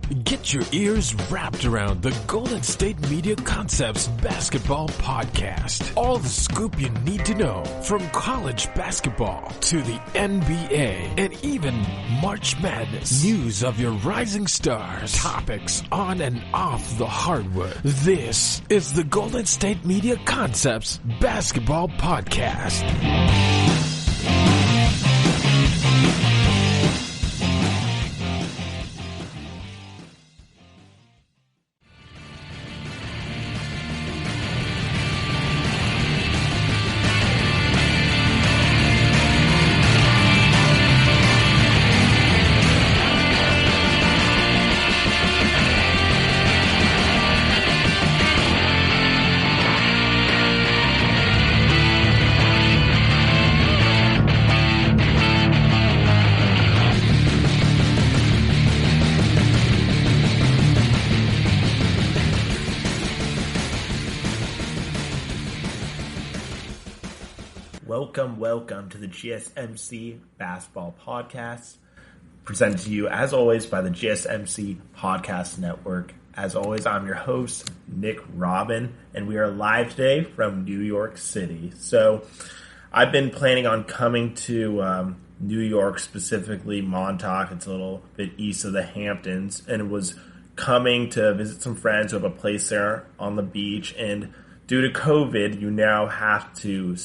Get your ears wrapped around the Golden State Media Concepts Basketball Podcast. All the scoop you need to know, from college basketball to the NBA and even March Madness. News of your rising stars, topics on and off the hardwood. This is the Golden State Media Concepts Basketball Podcast. Welcome to the Gsmc Basketball Podcast, presented to you, as always, by the Gsmc Podcast Network. As always, I'm your host, Nick Robin, and we are live today from New York City. So, I've been planning on coming to New York, specifically Montauk. It's a little bit east of the Hamptons, and was coming to visit some friends who have a place there on the beach. And due to COVID, you now have to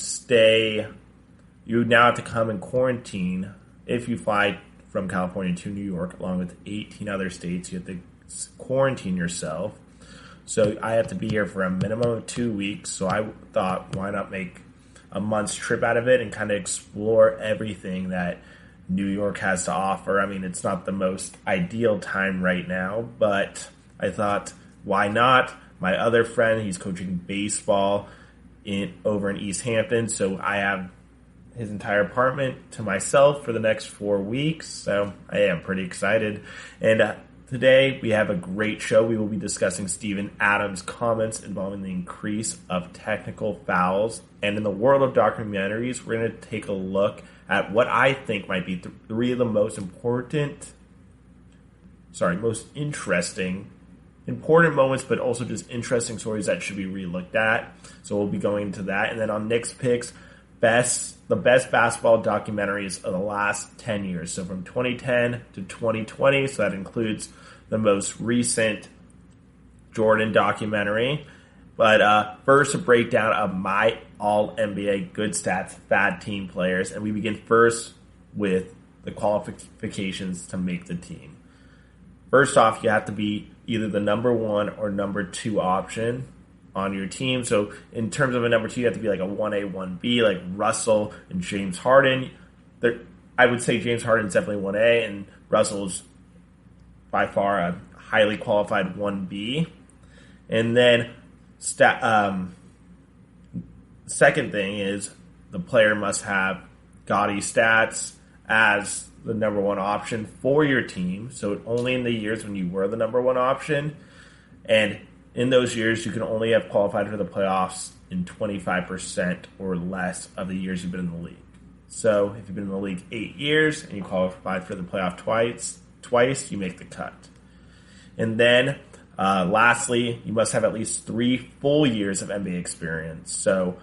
come in quarantine if you fly from California to New York, along with 18 other states. You have to quarantine yourself. So I have to be here for a minimum of 2 weeks. So I thought, why not make a month's trip out of it and kind of explore everything that New York has to offer. I mean, it's not the most ideal time right now, but I thought, why not? My other friend, he's coaching baseball over in East Hampton, so I have his entire apartment to myself for the next 4 weeks, so I am pretty excited. And today we have a great show. We will be discussing Steven Adams' comments involving the increase of technical fouls. And in the world of documentaries, we're going to take a look at what I think might be three of the most important moments, but also just interesting stories that should be re-looked at. So we'll be going into that. And then on Nick's picks, the best basketball documentaries of the last 10 years. So from 2010 to 2020. So that includes the most recent Jordan documentary. But first, a breakdown of my all-NBA good stats, bad team players. And we begin first with the qualifications to make the team. First off, you have to be either the number one or number two option on your team. So in terms of a number two, you have to be like a 1A, 1B, like Russell and James Harden. I would say James Harden is definitely 1A, and Russell's by far a highly qualified 1B. And then second thing is the player must have gaudy stats as the number one option for your team. So only in the years when you were the number one option. And in those years, you can only have qualified for the playoffs in 25% or less of the years you've been in the league. So if you've been in the league 8 years and you qualified for the playoff twice, you make the cut. And then lastly, you must have at least 3 full years of NBA experience. So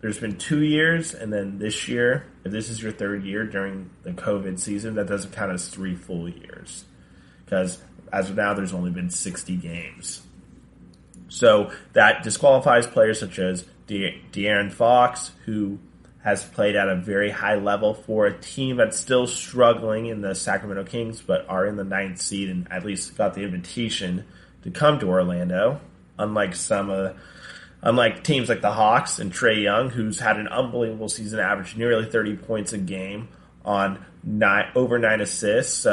there's been 2 years, and then this year, if this is your third year during the COVID season, that doesn't count as 3 full years. Because as of now, there's only been 60 games. So that disqualifies players such as De'Aaron Fox, who has played at a very high level for a team that's still struggling in the Sacramento Kings, but are in the 9th seed and at least got the invitation to come to Orlando, unlike teams like the Hawks and Trae Young, who's had an unbelievable season, averaged nearly 30 points a game on over 9 assists.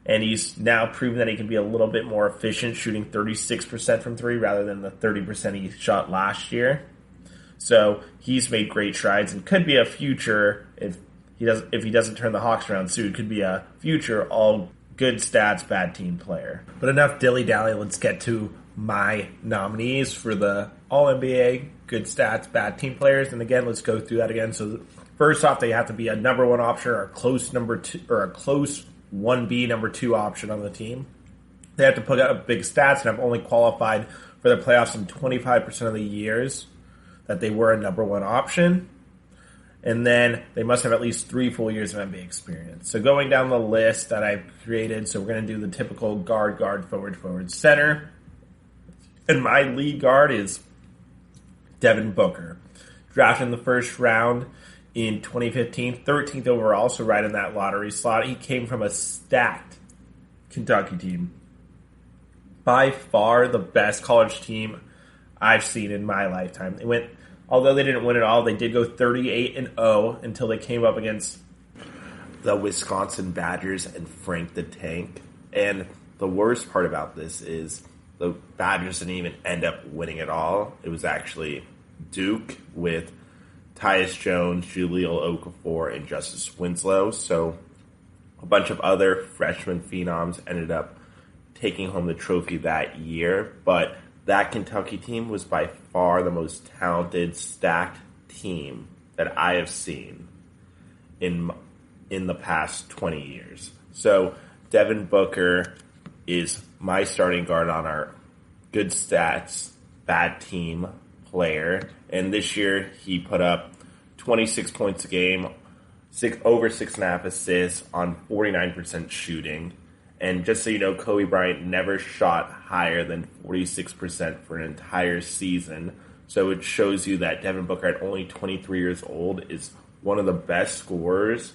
And he's now proven that he can be a little bit more efficient, shooting 36% from three rather than the 30% he shot last year. So he's made great strides and could be a future, if he doesn't turn the Hawks around soon, could be a future all good stats, bad team player. But enough dilly-dally, let's get to my nominees for the All-NBA good stats, bad team players. And again, let's go through that again. So first off, they have to be a number one option or a close number two or a close 1B, number 2 option on the team. They have to put up big stats and have only qualified for the playoffs in 25% of the years that they were a number 1 option. And then they must have at least 3 full years of NBA experience. So going down the list that I've created, so we're going to do the typical guard, forward, center. And my lead guard is Devin Booker. Drafted in the first round in 2015, 13th overall, so right in that lottery slot. He came from a stacked Kentucky team. By far the best college team I've seen in my lifetime. They went... Although they didn't win it all, they did go 38-0 until they came up against the Wisconsin Badgers and Frank the Tank. And the worst part about this is the Badgers didn't even end up winning it all. It was actually Duke with Tyus Jones, Julio Okafor, and Justice Winslow. So a bunch of other freshman phenoms ended up taking home the trophy that year. But that Kentucky team was by far the most talented, stacked team that I have seen in the past 20 years. So Devin Booker is my starting guard on our good stats, bad team player. And this year he put up 26 points a game, over 6.5 assists on 49% shooting. And just so you know, Kobe Bryant never shot higher than 46% for an entire season. So it shows you that Devin Booker, at only 23 years old, is one of the best scorers,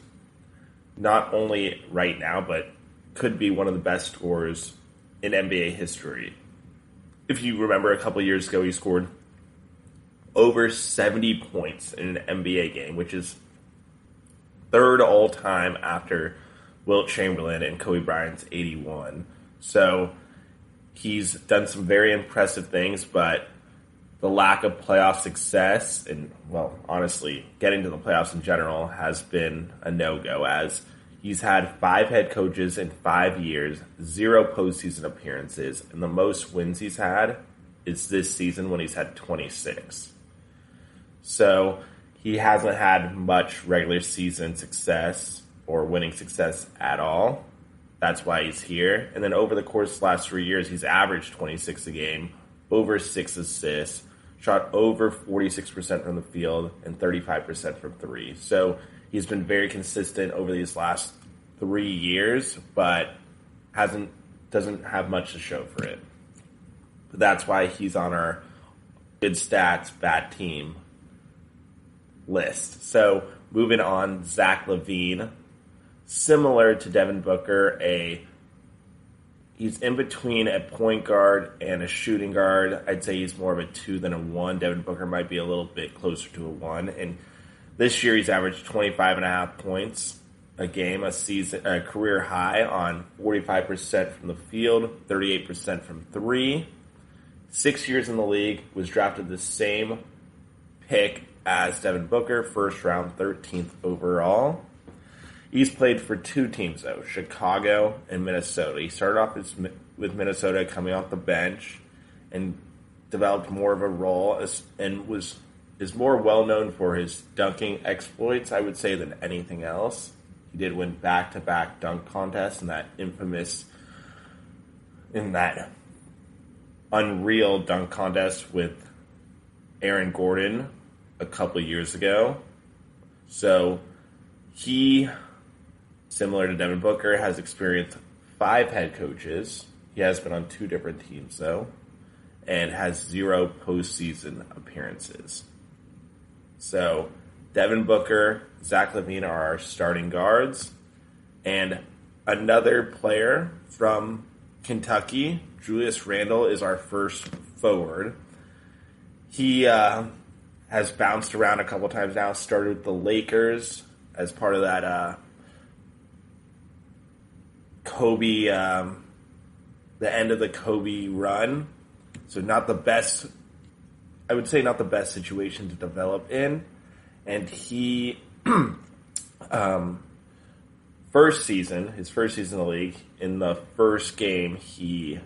not only right now, but could be one of the best scorers in NBA history. If you remember, a couple years ago, he scored over 70 points in an NBA game, which is third all time after Wilt Chamberlain and Kobe Bryant's 81. So he's done some very impressive things, but the lack of playoff success and, well, honestly, getting to the playoffs in general has been a no-go, as he's had 5 head coaches in 5 years, 0 postseason appearances, and the most wins he's had is this season when he's had 26. So he hasn't had much regular season success or winning success at all. That's why he's here. And then over the course of the last 3 years, he's averaged 26 a game, over 6 assists, shot over 46% from the field, and 35% from 3. So he's been very consistent over these last 3 years, but doesn't have much to show for it. But that's why he's on our good stats, bad team list. So moving on, Zach Levine. Similar to Devin Booker, he's in between a point guard and a shooting guard. I'd say he's more of a 2 than a 1. Devin Booker might be a little bit closer to a 1. And this year he's averaged 25.5 points a game, a career high on 45% from the field, 38% from 3. 6 years in the league, was drafted the same pick as Devin Booker, first round, 13th overall. He's played for 2 teams, though, Chicago and Minnesota. He started off with Minnesota coming off the bench and developed more of a role and is more well-known for his dunking exploits, I would say, than anything else. He did win back-to-back dunk contests in that unreal dunk contest with Aaron Gordon a couple years ago. So he, similar to Devin Booker, has experienced 5 head coaches. He has been on 2 different teams, though, and has 0 postseason appearances. So Devin Booker, Zach Levine are our starting guards. And another player from Kentucky, Julius Randle, is our first forward. He has bounced around a couple times now, started with the Lakers as part of that Kobe, the end of the Kobe run. So not the best, I would say not the best situation to develop in. And he, his first season in the league, in the first game, he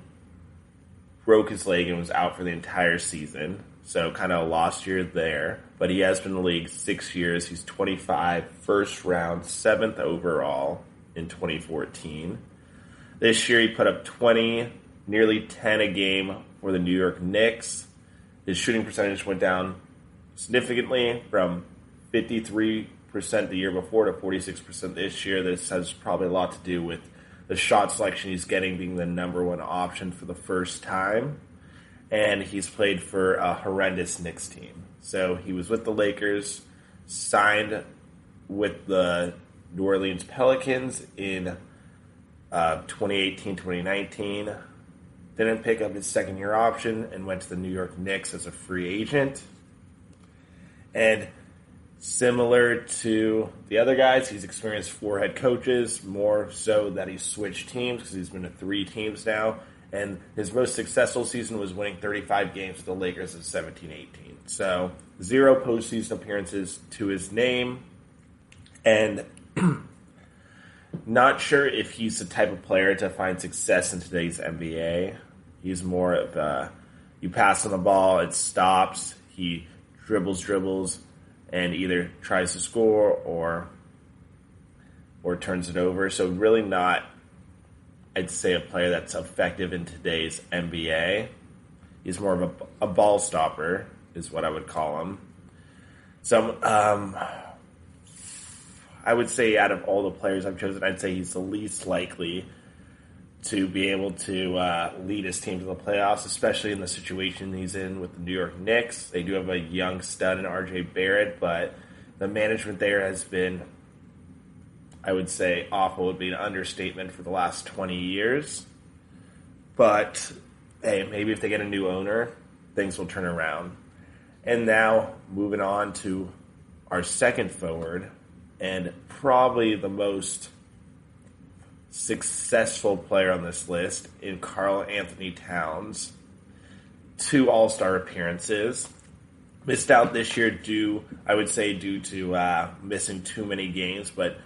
broke his leg and was out for the entire season. So kind of a lost year there. But he has been in the league 6 years. He's 25, first round, 7th overall, in 2014. This year he put up 20, nearly 10 a game for the New York Knicks. His shooting percentage went down significantly from 53% the year before to 46% this year. This has probably a lot to do with the shot selection he's getting, being the number one option for the first time. And he's played for a horrendous Knicks team. So he was with the Lakers, signed with the New Orleans Pelicans in 2018-2019. Didn't pick up his second-year option and went to the New York Knicks as a free agent. And similar to the other guys, he's experienced 4 head coaches, more so that he's switched teams because he's been to 3 teams now. And his most successful season was winning 35 games with the Lakers in 17-18. So 0 postseason appearances to his name. And not sure if he's the type of player to find success in today's NBA. He's more of a, you pass on the ball, it stops, he dribbles, and either tries to score or turns it over. So really not, I'd say, a player that's effective in today's NBA. He's more of a ball stopper, is what I would call him. So I would say out of all the players I've chosen, I'd say he's the least likely to be able to lead his team to the playoffs, especially in the situation he's in with the New York Knicks. They do have a young stud in R.J. Barrett, but the management there has been, I would say, awful would be an understatement for the last 20 years. But, hey, maybe if they get a new owner, things will turn around. And now, moving on to our second forward, and probably the most successful player on this list in Karl Anthony Towns. 2 All-Star appearances. Missed out this year due to missing too many games, but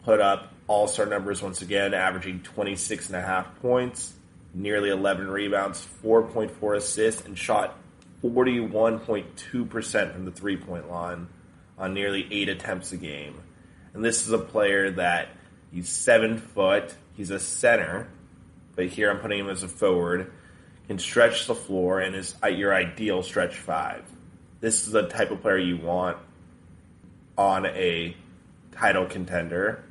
put up All-Star numbers once again, averaging 26.5 points, nearly 11 rebounds, 4.4 assists, and shot 41.2% from the three-point line on nearly 8 attempts a game. And this is a player that he's 7 foot, he's a center, but here I'm putting him as a forward, can stretch the floor, and is your ideal stretch 5. This is the type of player you want on a title contender,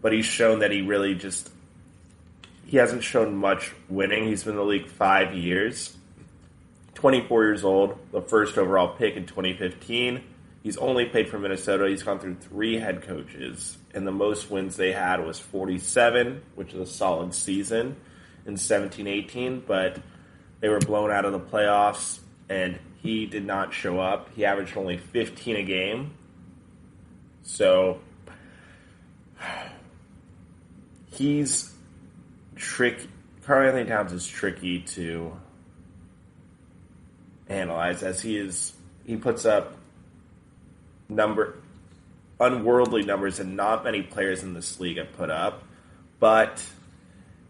but he's shown that he hasn't shown much winning. He's been in the league 5 years, 24 years old, the first overall pick in 2015. He's only played for Minnesota. He's gone through 3 head coaches, and the most wins they had was 47, which is a solid season in 17-18, but they were blown out of the playoffs, and he did not show up. He averaged only 15 a game. So he's tricky. Karl Anthony Towns is tricky to analyze, as he puts up unworldly numbers and not many players in this league have put up, but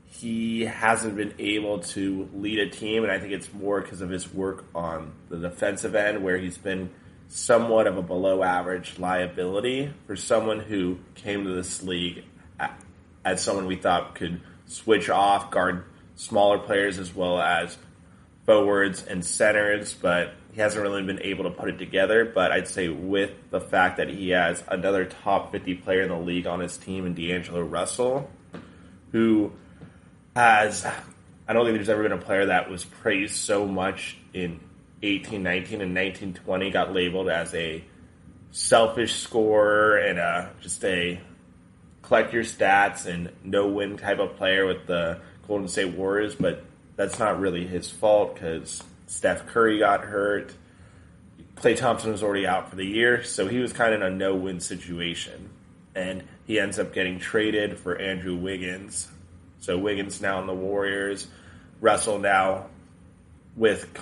he hasn't been able to lead a team, and I think it's more because of his work on the defensive end, where he's been somewhat of a below-average liability for someone who came to this league as someone we thought could switch off, guard smaller players as well as forwards and centers, but he hasn't really been able to put it together. But I'd say with the fact that he has another top 50 player in the league on his team in D'Angelo Russell, who has, I don't think there's ever been a player that was praised so much in 18-19 and 19-20, got labeled as a selfish scorer and just a collect your stats and no-win type of player with the Golden State Warriors, but that's not really his fault because Steph Curry got hurt. Klay Thompson was already out for the year, so he was kind of in a no-win situation. And he ends up getting traded for Andrew Wiggins. So Wiggins now in the Warriors. Russell now with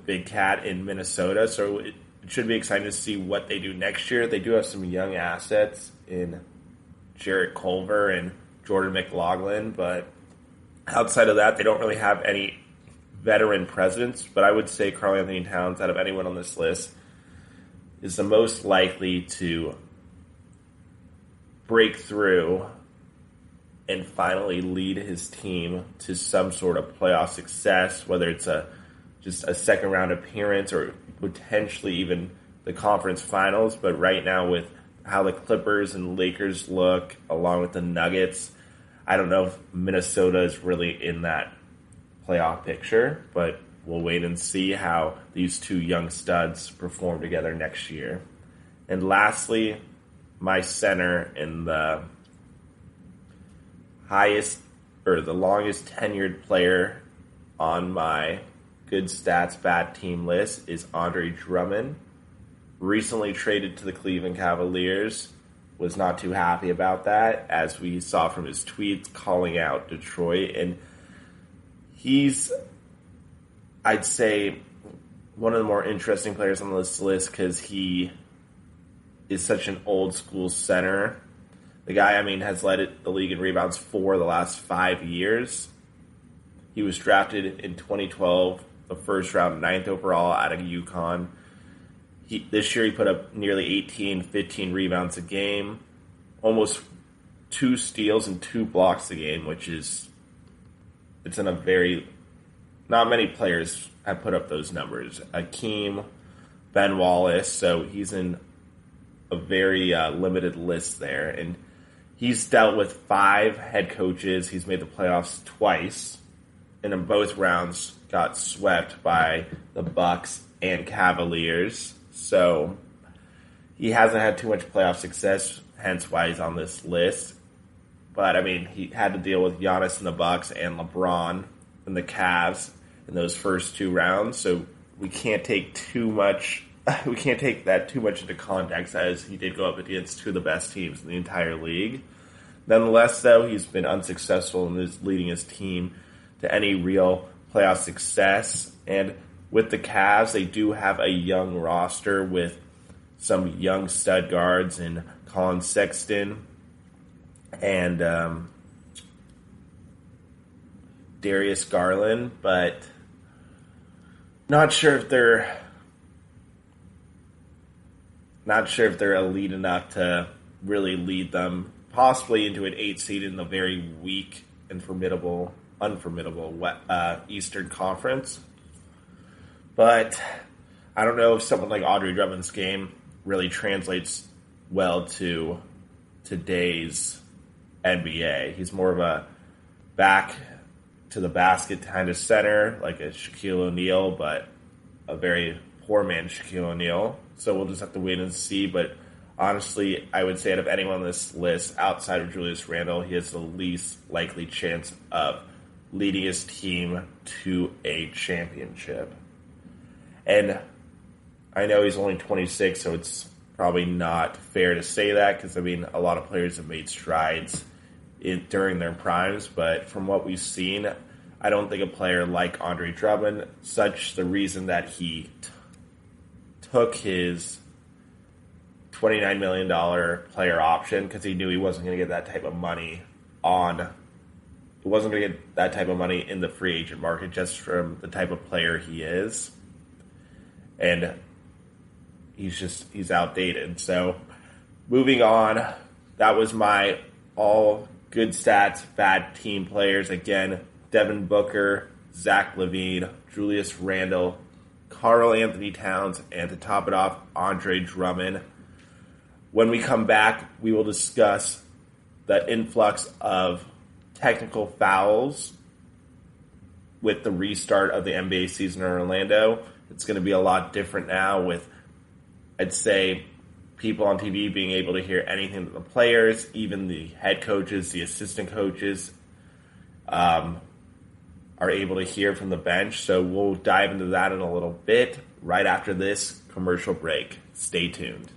Big Cat in Minnesota. So it should be exciting to see what they do next year. They do have some young assets in Jarrett Culver and Jordan McLaughlin, but outside of that, they don't really have any veteran presence. But I would say Karl Anthony Towns, out of anyone on this list, is the most likely to break through and finally lead his team to some sort of playoff success, whether it's just a second round appearance or potentially even the conference finals. But right now, with how the Clippers and Lakers look, along with the Nuggets, I don't know if Minnesota is really in that playoff picture, but we'll wait and see how these two young studs perform together next year. And lastly, my center in the the longest tenured player on my good stats, bad team list is Andre Drummond. Recently traded to the Cleveland Cavaliers. Was not too happy about that, as we saw from his tweets calling out Detroit. And he's, I'd say, one of the more interesting players on this list because he is such an old school center. The guy, has led the league in rebounds for the last 5 years. He was drafted in 2012, the first round, 9th overall out of UConn. This year he put up nearly 15 rebounds a game, almost 2 steals and 2 blocks a game, which is, not many players have put up those numbers. Akeem, Ben Wallace, so he's in a very limited list there. And he's dealt with 5 head coaches. He's made the playoffs twice, and in both rounds got swept by the Bucks and Cavaliers. So he hasn't had too much playoff success, hence why he's on this list. But, he had to deal with Giannis and the Bucks and LeBron and the Cavs in those first 2 rounds. So we can't take that too much into context, as he did go up against 2 of the best teams in the entire league. Nonetheless, though, he's been unsuccessful in leading his team to any real playoff success. And with the Cavs, they do have a young roster with some young stud guards in Colin Sexton and Darius Garland, but not sure if they're elite enough to really lead them possibly into an 8 seed in the very weak and unformidable Eastern Conference. But I don't know if someone like Andre Drummond's game really translates well to today's NBA. He's more of a back to the basket kind of center, like a Shaquille O'Neal, but a very poor man's Shaquille O'Neal. So we'll just have to wait and see. But honestly, I would say out of anyone on this list, outside of Julius Randle, he has the least likely chance of leading his team to a championship. And I know he's only 26, so it's probably not fair to say that because, a lot of players have made strides during their primes. But from what we've seen, I don't think a player like Andre Drummond, such the reason that he took his $29 million player option because he knew he wasn't going to get that type of money in the free agent market just from the type of player he is. And he's outdated. So moving on, that was my all good stats, bad team players. Again, Devin Booker, Zach Levine, Julius Randle, Karl Anthony Towns, and to top it off, Andre Drummond. When we come back, we will discuss the influx of technical fouls with the restart of the NBA season in Orlando. It's going to be a lot different now with, I'd say, people on TV being able to hear anything that the players, even the head coaches, the assistant coaches, are able to hear from the bench. So we'll dive into that in a little bit right after this commercial break. Stay tuned.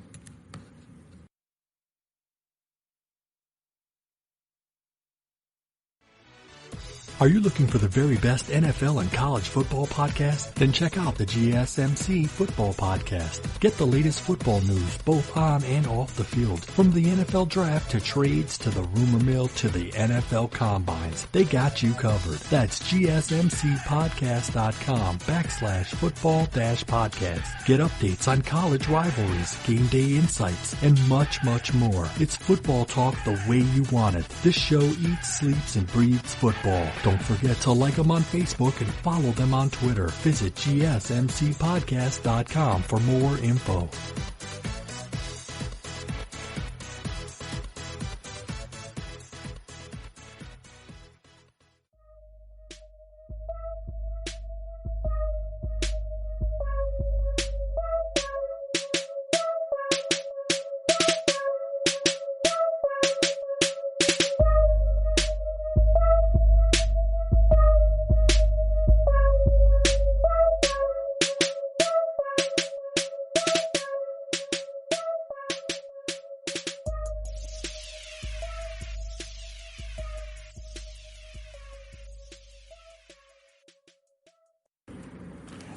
Are you looking for the very best NFL and college football podcast? Then check out the Gsmc Football Podcast. Get the latest football news both on and off the field. From the NFL Draft to trades to the rumor mill to the NFL Combine. headlines. They got you covered. That's gsmcpodcast.com/football-podcast. Get updates on college rivalries, game day insights, and much, much more. It's football talk the way you want it. This show eats, sleeps, and breathes football. Don't forget to like them on Facebook and follow them on Twitter. Visit gsmcpodcast.com for more info.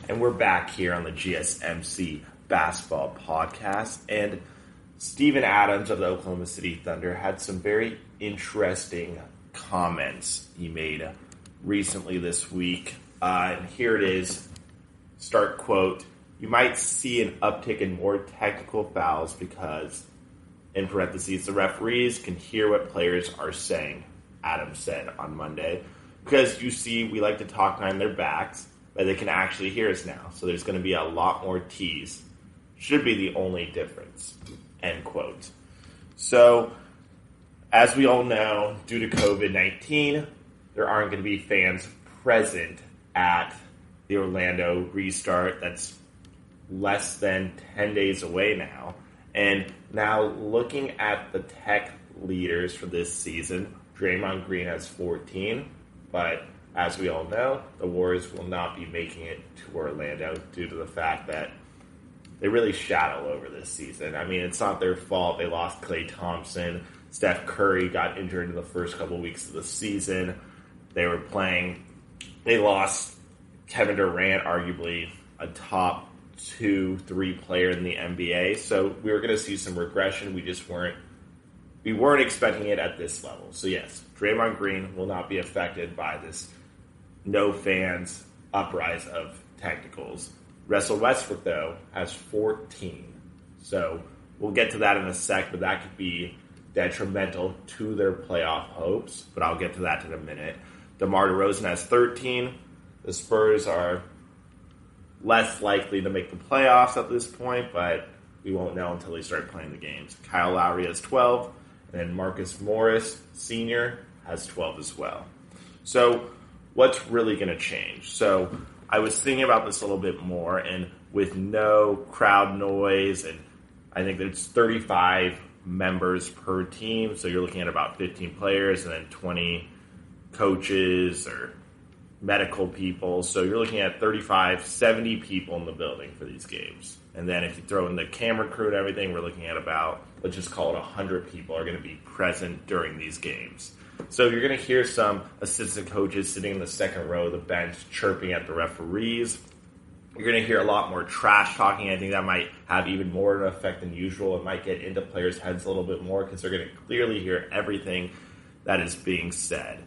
And we're back here on the GSMC Basketball Podcast. And Steven Adams of the Oklahoma City Thunder had some very interesting comments he made recently this week. And here it is. Start quote, "You might see an uptick in more technical fouls because, in parentheses, the referees can hear what players are saying," Adams said on Monday. "Because you see, we like to talk behind their backs, but they can actually hear us now. So there's going to be a lot more T's. Should be the only difference," end quote. So, as we all know, due to COVID-19, there aren't going to be fans present at the Orlando restart. That's less than 10 days away now. And now looking at the tech leaders for this season, Draymond Green has 14, but as we all know, the Warriors will not be making it to Orlando due to the fact that they really shadow over this season. I mean, it's not their fault. They lost Klay Thompson. Steph Curry got injured in the first couple weeks of the season. They lost Kevin Durant, arguably a top 2-3 player in the NBA. So we were going to see some regression. We weren't expecting it at this level. So yes, Draymond Green will not be affected by this no fans uprise of technicals. Russell Westbrook, though, has 14. So we'll get to that in a sec, but that could be detrimental to their playoff hopes. But I'll get to that in a minute. DeMar DeRozan has 13. The Spurs are less likely to make the playoffs at this point, but we won't know until they start playing the games. Kyle Lowry has 12, and then Marcus Morris, Sr., has 12 as well. So what's really going to change? So I was thinking about this a little bit more, and with no crowd noise, and I think there's 35 members per team, so you're looking at about 15 players and then 20 coaches or medical people. So you're looking at 70 people in the building for these games. And then if you throw in the camera crew and everything, we're looking at about, let's just call it 100 people are going to be present during these games. So you're going to hear some assistant coaches sitting in the second row of the bench chirping at the referees. You're going to hear a lot more trash talking. I think that might have even more of an effect than usual. It might get into players' heads a little bit more because they're going to clearly hear everything that is being said.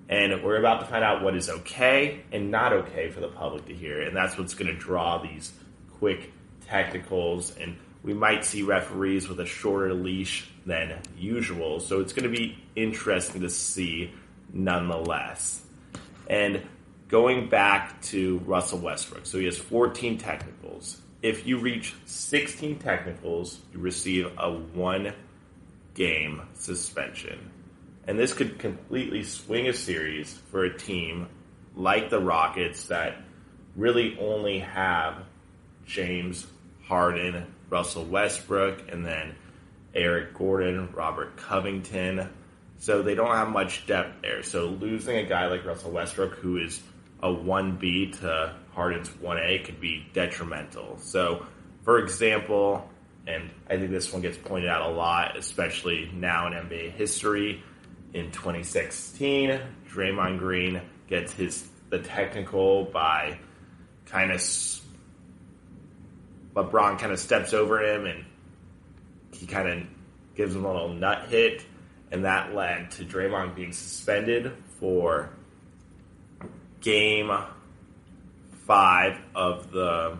And we're about to find out what is okay and not okay for the public to hear. And that's what's going to draw these quick technicals. And we might see referees with a shorter leash than usual. So it's going to be interesting to see nonetheless. And going back to Russell Westbrook. So he has 14 technicals. If you reach 16 technicals, you receive a 1-game suspension. And this could completely swing a series for a team like the Rockets that really only have James Harden, Russell Westbrook, and then Eric Gordon, Robert Covington. So they don't have much depth there. So losing a guy like Russell Westbrook, who is a 1B to Harden's 1A, could be detrimental. So, for example, and I think this one gets pointed out a lot, especially now in NBA history, in 2016, Draymond Green gets the technical by LeBron kind of steps over him and he kind of gives him a little nut hit. and that led to Draymond being suspended for Game 5 of the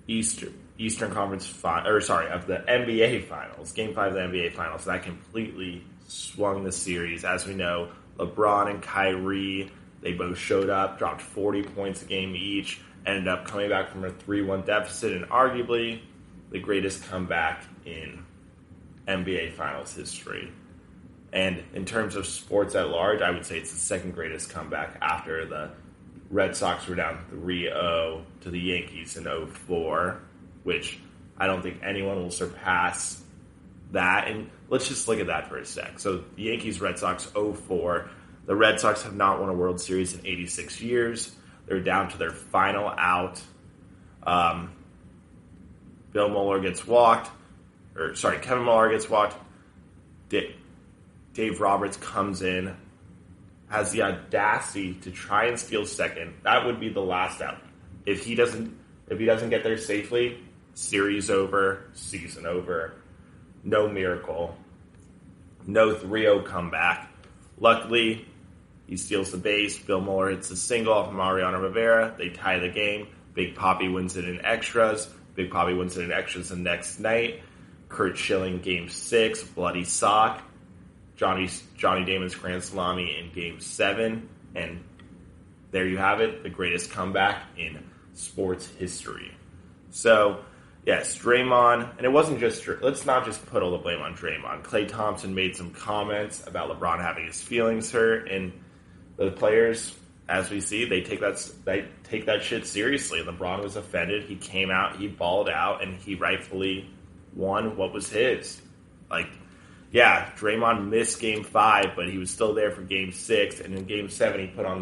Eastern Conference of the NBA Finals. Game 5 of the NBA Finals. That completely swung the series. As we know, LeBron and Kyrie, they both showed up, dropped 40 points a game each, ended up coming back from a 3-1 deficit, and arguably the greatest comeback in NBA Finals history. And in terms of sports at large, I would say it's the second greatest comeback after the Red Sox were down 3-0 to the Yankees in 2004, which I don't think anyone will surpass that. And let's just look at that for a sec. So the Yankees-Red Sox 2004. The Red Sox have not won a World Series in 86 years. They're down to their final out. Kevin Millar gets walked. Dave Roberts comes in, has the audacity to try and steal second. That would be the last out. If he doesn't get there safely, series over, season over. No miracle. No 3-0 comeback. Luckily, he steals the base. Bill Mueller hits a single off of Mariano Rivera. They tie the game. Big Papi wins it in extras. Big Papi wins it in extras the next night. Kurt Schilling, Game 6, bloody sock. Johnny Damon's Grand Salami in Game 7. And there you have it, the greatest comeback in sports history. So, yes, Draymond, and it wasn't just, let's not just put all the blame on Draymond. Klay Thompson made some comments about LeBron having his feelings hurt, and the players, as we see, they take that shit seriously. LeBron was offended. He came out, he balled out, and he rightfully won what was his. Yeah, Draymond missed Game 5, but he was still there for Game 6, and in Game 7 he put on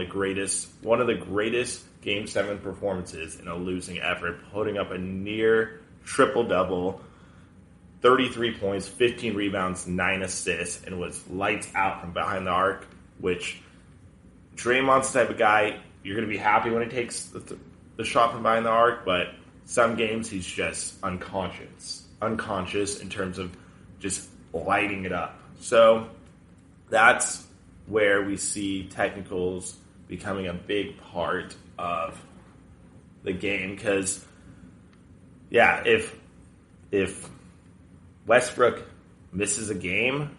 one of the greatest Game 7 performances in a losing effort, putting up a near triple-double, 33 points, 15 rebounds, 9 assists, and was lights out from behind the arc, which Draymond's the type of guy, you're going to be happy when he takes the shot from behind the arc, but some games he's just unconscious in terms of just lighting it up. So that's where we see technicals becoming a big part of the game, because yeah, if Westbrook misses a game,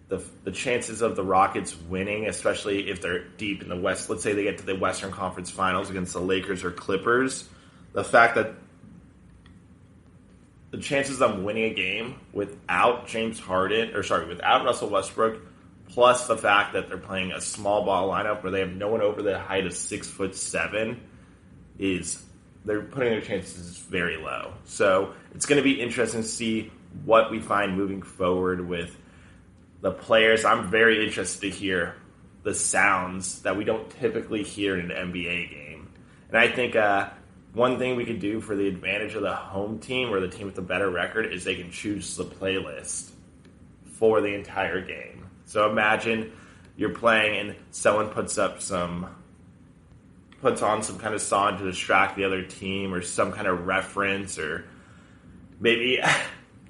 the chances of the Rockets winning, especially if they're deep in the West, let's say they get to the Western Conference Finals against the Lakers or Clippers, the fact that the chances of them winning a game without without Russell Westbrook, plus the fact that they're playing a small ball lineup where they have no one over the height of 6'7", they're putting their chances very low. So it's going to be interesting to see what we find moving forward with the players. I'm very interested to hear the sounds that we don't typically hear in an NBA game. And I think one thing we could do for the advantage of the home team or the team with the better record is they can choose the playlist for the entire game. So imagine you're playing and someone puts on some kind of song to distract the other team or some kind of reference, or maybe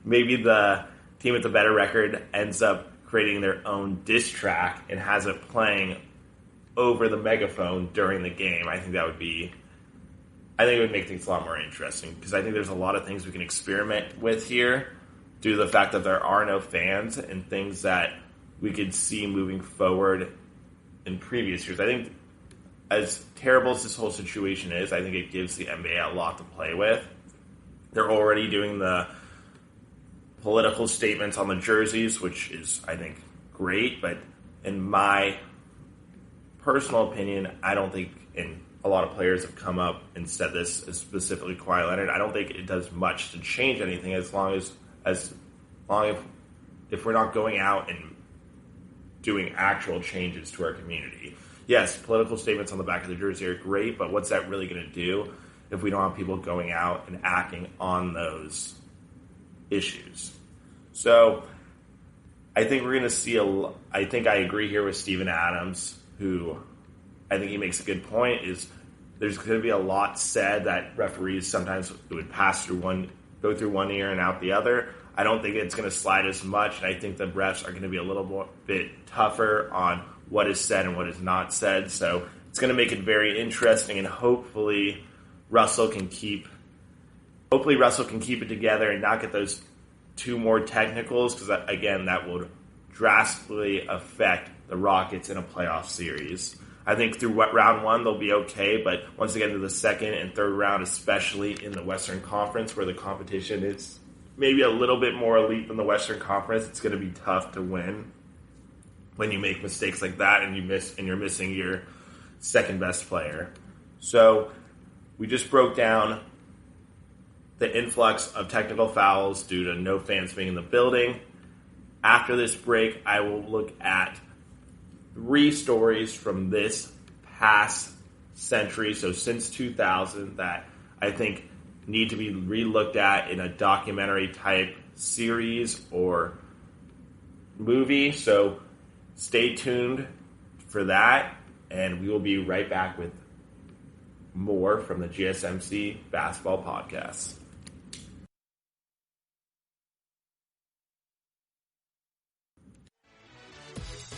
the team with the better record ends up creating their own diss track and has it playing over the megaphone during the game. I think it would make things a lot more interesting, because I think there's a lot of things we can experiment with here due to the fact that there are no fans and things that we could see moving forward in previous years. I think as terrible as this whole situation is, I think it gives the NBA a lot to play with. They're already doing the political statements on the jerseys, which is, I think, great, but in my personal opinion, I don't think, and a lot of players have come up and said this, specifically Kawhi Leonard, I don't think it does much to change anything as long as if we're not going out and doing actual changes to our community. Yes, political statements on the back of the jersey are great, but what's that really going to do if we don't have people going out and acting on those issues? So I think we're going to see I think I agree here with Steven Adams, who I think he makes a good point, is there's going to be a lot said that referees sometimes would go through one ear and out the other. I don't think it's going to slide as much, and I think the refs are going to be a little bit tougher on what is said and what is not said. So it's going to make it very interesting, and hopefully Russell can keep it together and not get those 2 more technicals, because, again, that would drastically affect the Rockets in a playoff series. I think through round 1 they'll be okay, but once they get into the second and third round, especially in the Western Conference where the competition is maybe a little bit more elite than the Western Conference, it's going to be tough to win when you make mistakes like that and you're missing your second best player. So we just broke down the influx of technical fouls due to no fans being in the building. After this break, I will look at 3 stories from this past century, so since 2000, that I think need to be re-looked at in a documentary type series or movie. So stay tuned for that, and we will be right back with more from the GSMC Basketball Podcast.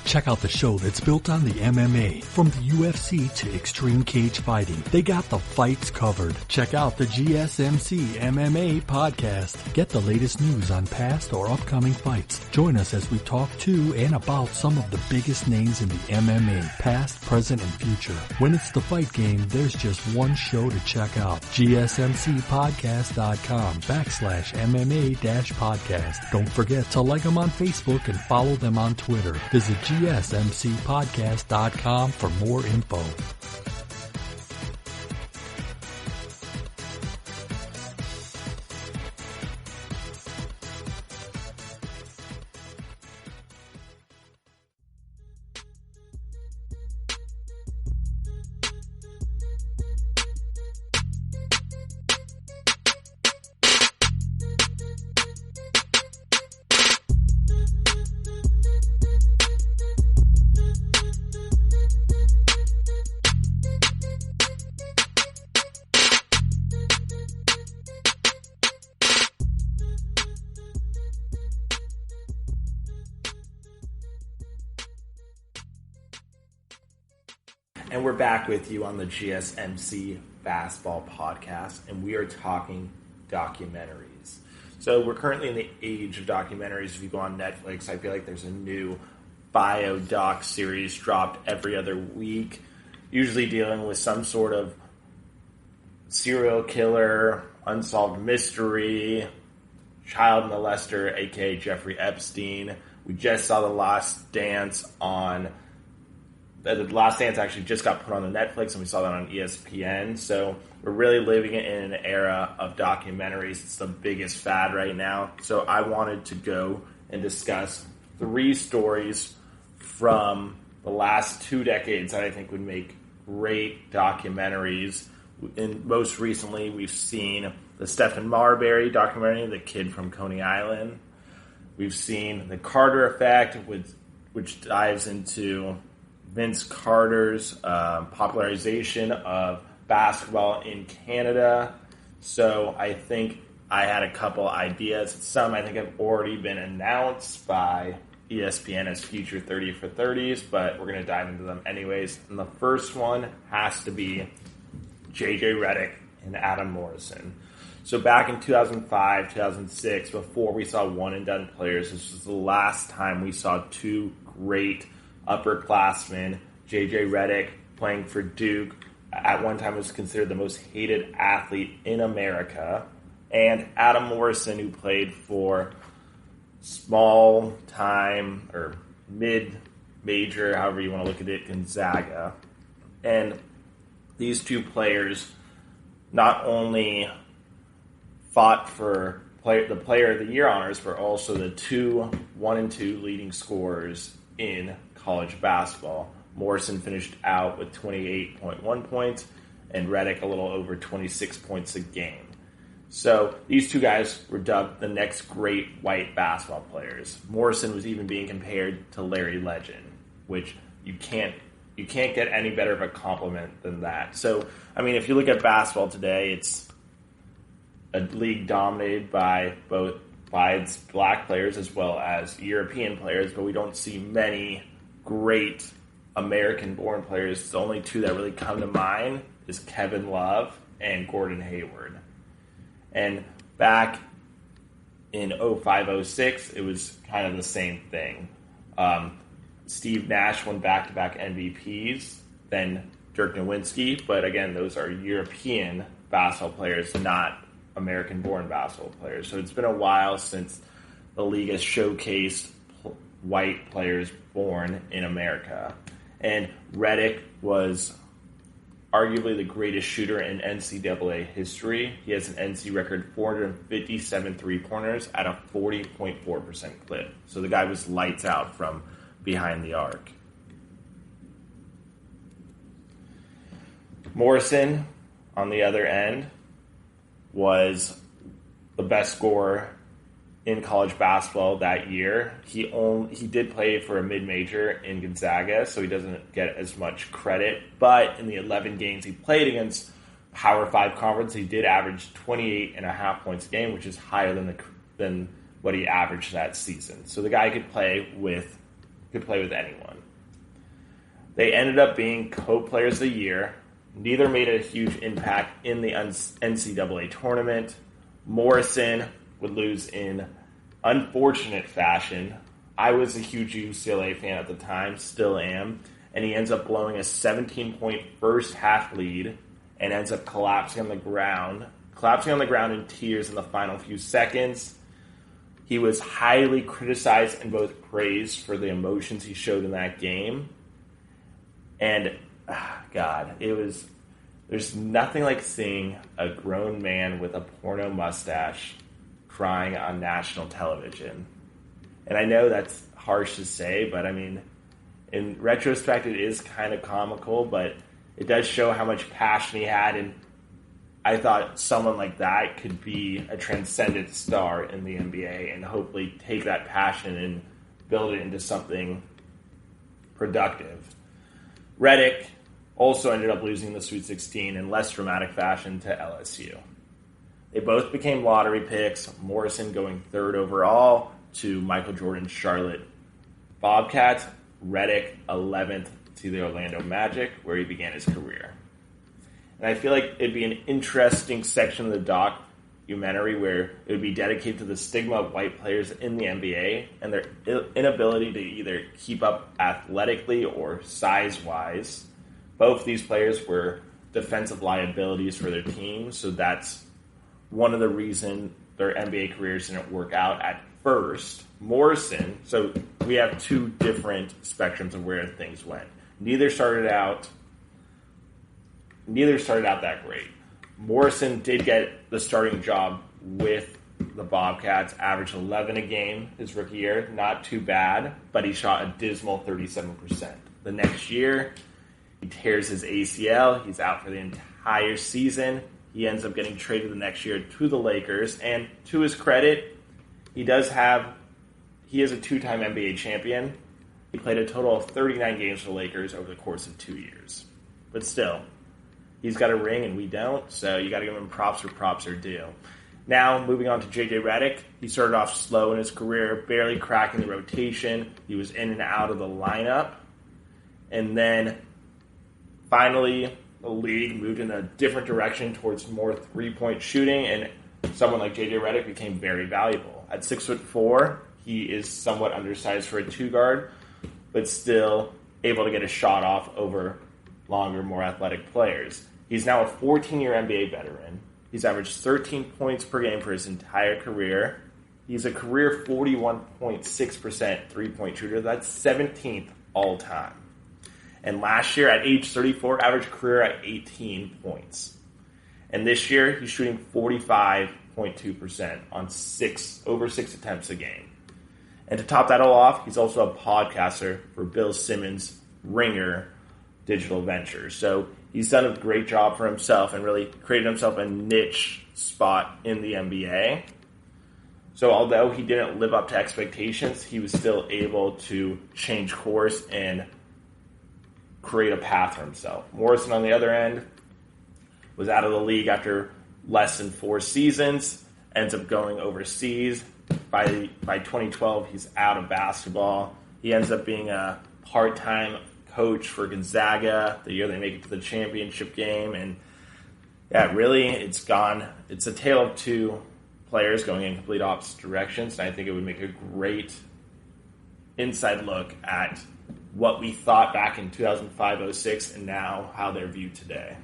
Check out the show that's built on the MMA, from the UFC to extreme cage fighting. They got the fights covered. Check out the GSMC MMA podcast. Get the latest news on past or upcoming fights. Join us as we talk to and about some of the biggest names in the MMA, past, present, and future. When it's the fight game, there's just one show to check out. GSMCpodcast.com/MMA-podcast. Don't forget to like them on Facebook and follow them on Twitter. Visit GSMCpodcast.com for more info. And we're back with you on the GSMC Basketball Podcast, and we are talking documentaries. So we're currently in the age of documentaries. If you go on Netflix, I feel like there's a new bio-doc series dropped every other week, usually dealing with some sort of serial killer, unsolved mystery, child molester, aka Jeffrey Epstein. We just saw The Last Dance The Last Dance actually just got put on the Netflix, and we saw that on ESPN. So we're really living in an era of documentaries. It's the biggest fad right now. So I wanted to go and discuss 3 stories from the last 2 decades that I think would make great documentaries. And most recently, we've seen the Stephen Marbury documentary, The Kid from Coney Island. We've seen The Carter Effect, which dives into Vince Carter's popularization of basketball in Canada. So I think I had a couple ideas. Some I think have already been announced by ESPN as future 30 for 30s, but we're going to dive into them anyways. And the first one has to be JJ Reddick and Adam Morrison. So back in 2005, 2006, before we saw one-and-done players, this was the last time we saw 2 great upperclassmen. JJ Reddick, playing for Duke, at one time was considered the most hated athlete in America, and Adam Morrison, who played for small time or mid-major, however you want to look at it, Gonzaga. And these 2 players not only fought for the Player of the Year honors, but also the 2 1-2 leading scorers in college basketball. Morrison finished out with 28.1 points, and Reddick a little over 26 points a game. So these 2 guys were dubbed the next great white basketball players. Morrison was even being compared to Larry Legend, which you can't get any better of a compliment than that. So, I mean, if you look at basketball today, it's a league dominated by both by its black players as well as European players, but we don't see many great American-born players. The only two that really come to mind is Kevin Love and Gordon Hayward. And back in 05-06, it was kind of the same thing. Steve Nash won back-to-back MVPs, then Dirk Nowitzki, but again, those are European basketball players, not American-born basketball players. So it's been a while since the league has showcased white players born in America. And Reddick was arguably the greatest shooter in NCAA history. He has an NC record 457 three-pointers at a 40.4% clip. So the guy was lights out from behind the arc. Morrison, on the other end, was the best scorer in college basketball that year. He did play for a mid-major in Gonzaga, so he doesn't get as much credit. But in the 11 games he played against Power 5 conference, he did average 28.5 points a game, which is higher than what he averaged that season. So the guy could play with anyone. They ended up being co-players of the year. Neither made a huge impact in the NCAA tournament. Morrison would lose in unfortunate fashion. I was a huge UCLA fan at the time, still am, and he ends up blowing a 17-point first half lead and ends up collapsing on the ground in tears in the final few seconds. He was highly criticized and both praised for the emotions he showed in that game. And there's nothing like seeing a grown man with a porno mustache crying on national television. And I know that's harsh to say, but I mean, in retrospect, it is kind of comical, but it does show how much passion he had. And I thought someone like that could be a transcendent star in the NBA and hopefully take that passion and build it into something productive. Reddick also ended up losing the Sweet 16 in less dramatic fashion to LSU. They both became lottery picks, Morrison going 3rd overall to Michael Jordan's Charlotte Bobcats, Reddick 11th to the Orlando Magic, where he began his career. And I feel like it'd be an interesting section of the documentary where it would be dedicated to the stigma of white players in the NBA and their inability to either keep up athletically or size-wise. Both these players were defensive liabilities for their teams, so that's one of the reasons their NBA careers didn't work out at first. Morrison, so we have two different spectrums of where things went. Neither started out that great. Morrison did get the starting job with the Bobcats, averaged 11 a game his rookie year, not too bad, but he shot a dismal 37%. The next year, he tears his ACL. He's out for the entire season. He ends up getting traded the next year to the Lakers. And to his credit, he is a two-time NBA champion. He played a total of 39 games for the Lakers over the course of 2 years. But still, he's got a ring and we don't, so you got to give him props where props are due. Now, moving on to J.J. Reddick. He started off slow in his career, barely cracking the rotation. He was in and out of the lineup. And then finally, the league moved in a different direction towards more three-point shooting, and someone like J.J. Reddick became very valuable. At 6'4", he is somewhat undersized for a two-guard, but still able to get a shot off over longer, more athletic players. He's now a 14-year NBA veteran. He's averaged 13 points per game for his entire career. He's a career 41.6% three-point shooter. That's 17th all-time. And last year, at age 34, average career at 18 points. And this year, he's shooting 45.2% on over 6 attempts a game. And to top that all off, he's also a podcaster for Bill Simmons' Ringer digital ventures. So he's done a great job for himself and really created himself a niche spot in the NBA. So although he didn't live up to expectations, he was still able to change course and create a path for himself. Morrison, on the other end, was out of the league after less than 4 seasons, ends up going overseas, by 2012, he's out of basketball. He ends up being a part-time coach for Gonzaga the year they make it to the championship game. And yeah, really, it's a tale of two players going in complete opposite directions. And I think it would make a great inside look at what we thought back in 2005-06 and now how they're viewed today.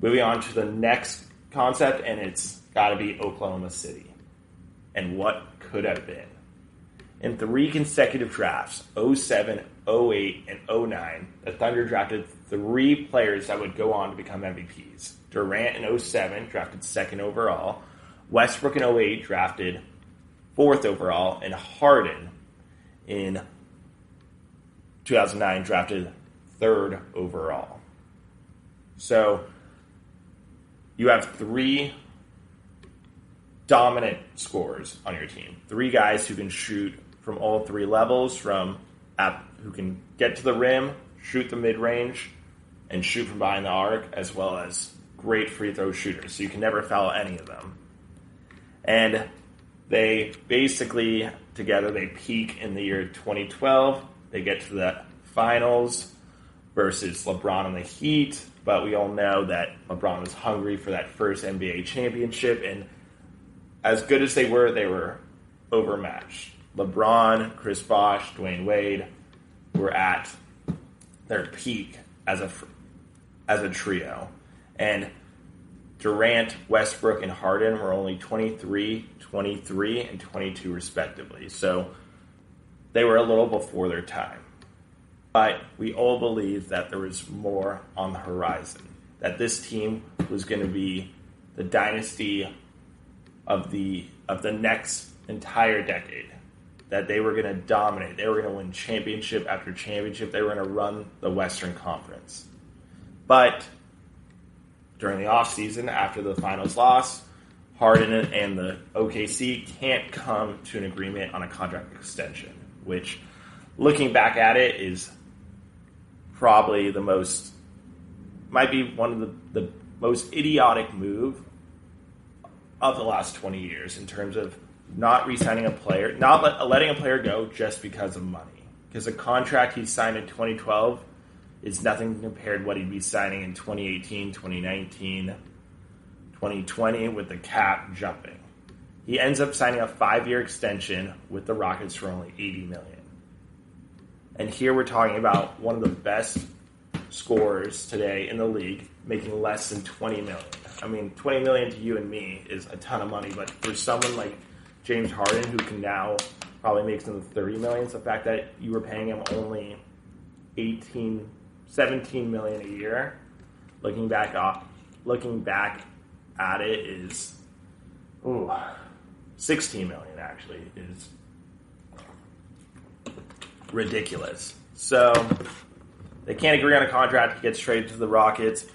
Moving on to the next concept, and it's got to be Oklahoma City and what could have been. In 3 consecutive drafts, 07, 08, and 09, the Thunder drafted 3 players that would go on to become MVPs. Durant in 07 drafted 2nd overall, Westbrook in 08 drafted 4th overall, and Harden in 2009 drafted 3rd overall. So you have 3 dominant scorers on your team. 3 guys who can shoot from all 3 levels, who can get to the rim, shoot the mid-range, and shoot from behind the arc, as well as great free throw shooters. So you can never foul any of them. And they basically, together, they peak in the year 2012. They get to the finals versus LeBron and the Heat, but we all know that LeBron was hungry for that first NBA championship, and as good as they were overmatched. LeBron, Chris Bosh, Dwayne Wade were at their peak as a trio. And Durant, Westbrook, and Harden were only 23, 23, and 22 respectively. So they were a little before their time. But we all believed that there was more on the horizon, that this team was going to be the dynasty of the next entire decade, that they were going to dominate. They were going to win championship after championship. They were going to run the Western Conference. But during the offseason, after the finals loss, Harden and the OKC can't come to an agreement on a contract extension, which, looking back at it, is probably might be one of the most idiotic move of the last 20 years in terms of not re-signing a player, not letting a player go just because of money. Because the contract he signed in 2012 is nothing compared to what he'd be signing in 2018, 2019, 2020 with the cap jumping. He ends up signing a 5-year extension with the Rockets for only $80 million. And here we're talking about one of the best scorers today in the league making less than $20 million. I mean, $20 million to you and me is a ton of money, but for someone like James Harden, who can now probably make some $30 million, the fact that you were paying him only $17 million a year, looking back at it is $16 million actually is ridiculous. So they can't agree on a contract. He gets traded to the Rockets.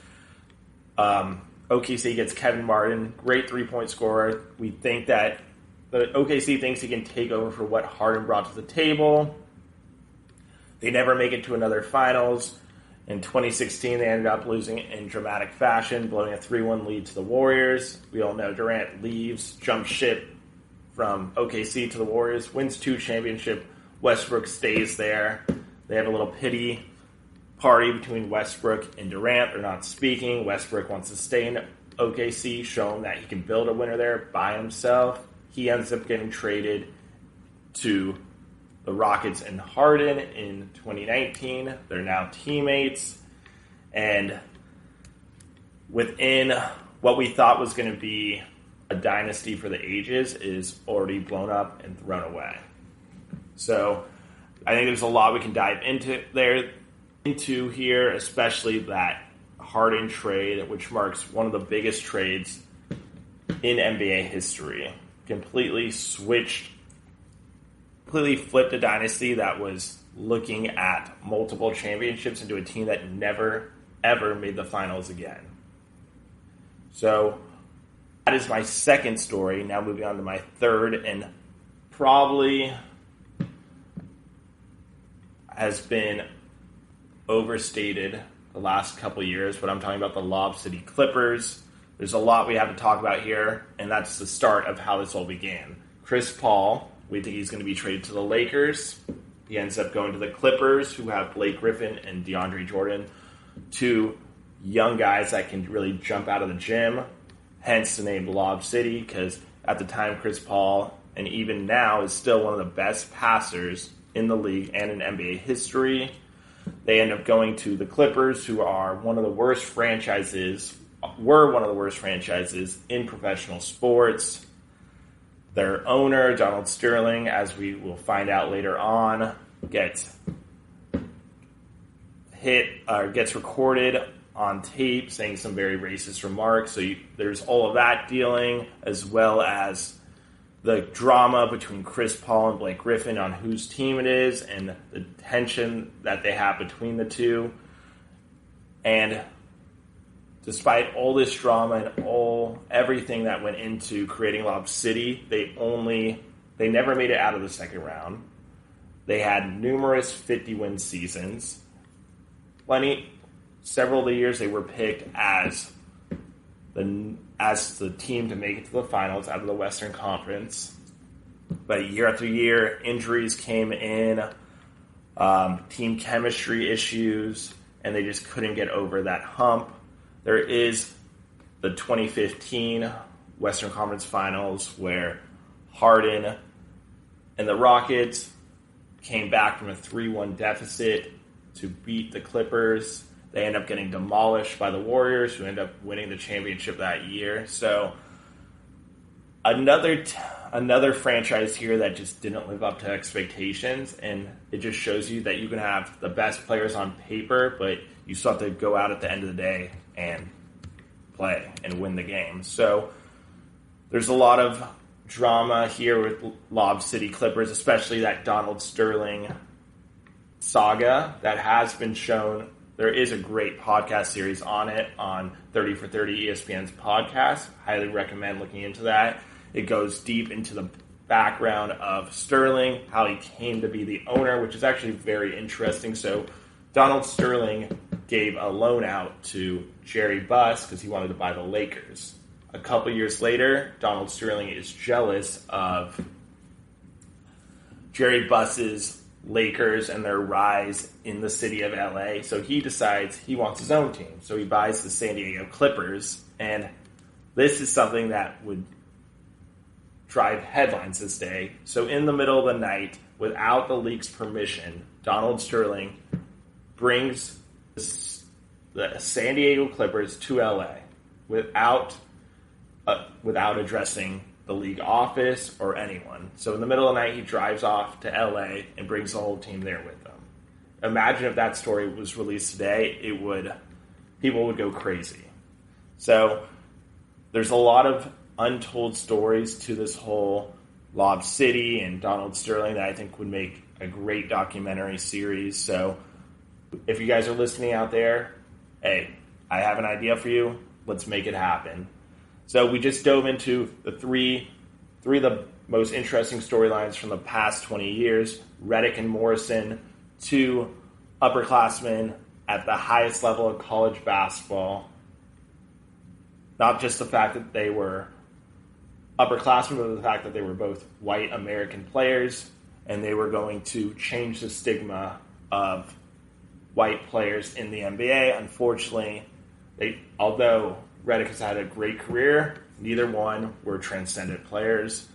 OKC gets Kevin Martin, great 3-point scorer. We think that the OKC thinks he can take over for what Harden brought to the table. They never make it to another finals. In 2016, they ended up losing in dramatic fashion, blowing a 3-1 lead to the Warriors. We all know Durant leaves, jumps ship from OKC to the Warriors, wins 2 championships. Westbrook stays there. They have a little pity party between Westbrook and Durant. They're not speaking. Westbrook wants to stay in OKC, showing that he can build a winner there by himself. He ends up getting traded to the Rockets and Harden in 2019. They're now teammates. And within what we thought was going to be a dynasty for the ages is already blown up and thrown away. So I think there's a lot we can dive into here, especially that Harden trade, which marks one of the biggest trades in NBA history. Completely flipped a dynasty that was looking at multiple championships into a team that never, ever made the finals again. So that is my second story. Now moving on to my third, and probably has been overstated the last couple years, but I'm talking about the Lob City Clippers. There's a lot we have to talk about here, and that's the start of how this all began. Chris Paul, we think he's going to be traded to the Lakers. He ends up going to the Clippers, who have Blake Griffin and DeAndre Jordan, two young guys that can really jump out of the gym, hence the name Lob City, because at the time Chris Paul, and even now, is still one of the best passers in the league and in NBA history. They end up going to the Clippers, who are were one of the worst franchises in professional sports. Their owner, Donald Sterling, as we will find out later on, gets recorded on tape saying some very racist remarks. So there's all of that dealing, as well as the drama between Chris Paul and Blake Griffin on whose team it is, and the tension that they have between the two. And despite all this drama and everything that went into creating Lob City, they never made it out of the second round. They had numerous 50-win seasons. Several of the years they were picked as the team to make it to the finals out of the Western Conference. But year after year, injuries came in, team chemistry issues, and they just couldn't get over that hump. There is the 2015 Western Conference Finals where Harden and the Rockets came back from a 3-1 deficit to beat the Clippers. They end up getting demolished by the Warriors, who end up winning the championship that year. So another franchise here that just didn't live up to expectations, and it just shows you that you can have the best players on paper, but you still have to go out at the end of the day and play and win the game. So there's a lot of drama here with Lob City Clippers, especially that Donald Sterling saga that has been shown. There is a great podcast series on it on 30 for 30 ESPN's podcast. Highly recommend looking into that. It goes deep into the background of Sterling, how he came to be the owner, which is actually very interesting. So Donald Sterling gave a loan out to Jerry Buss because he wanted to buy the Lakers. A couple years later, Donald Sterling is jealous of Jerry Buss's Lakers and their rise in the city of LA. So he decides he wants his own team. So he buys the San Diego Clippers. And this is something that would drive headlines this day. So in the middle of the night, without the league's permission, Donald Sterling brings the San Diego Clippers to LA without addressing the league office or anyone. So in the middle of the night, he drives off to LA and brings the whole team there with him. Imagine if that story was released today, people would go crazy. So there's a lot of untold stories to this whole Lob City and Donald Sterling that I think would make a great documentary series. So if you guys are listening out there, hey, I have an idea for you. Let's make it happen. So we just dove into the three of the most interesting storylines from the past 20 years. Reddick and Morrison, two upperclassmen at the highest level of college basketball. Not just the fact that they were upperclassmen, but the fact that they were both white American players, and they were going to change the stigma of white players in the NBA. Unfortunately, although Reddick has had a great career, neither one were transcendent players.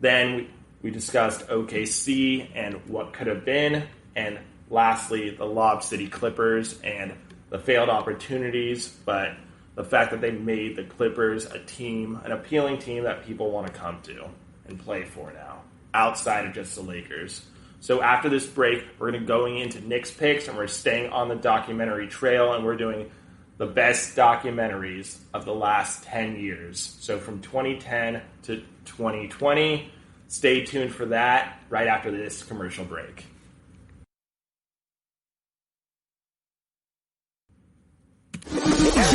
Then we discussed OKC and what could have been, and lastly, the Lob City Clippers and the failed opportunities, but the fact that they made the Clippers an appealing team that people want to come to and play for now, outside of just the Lakers. So after this break, we're going to go into Knicks picks, and we're staying on the documentary trail, and we're doing the best documentaries of the last 10 years. So from 2010 to 2020, stay tuned for that right after this commercial break.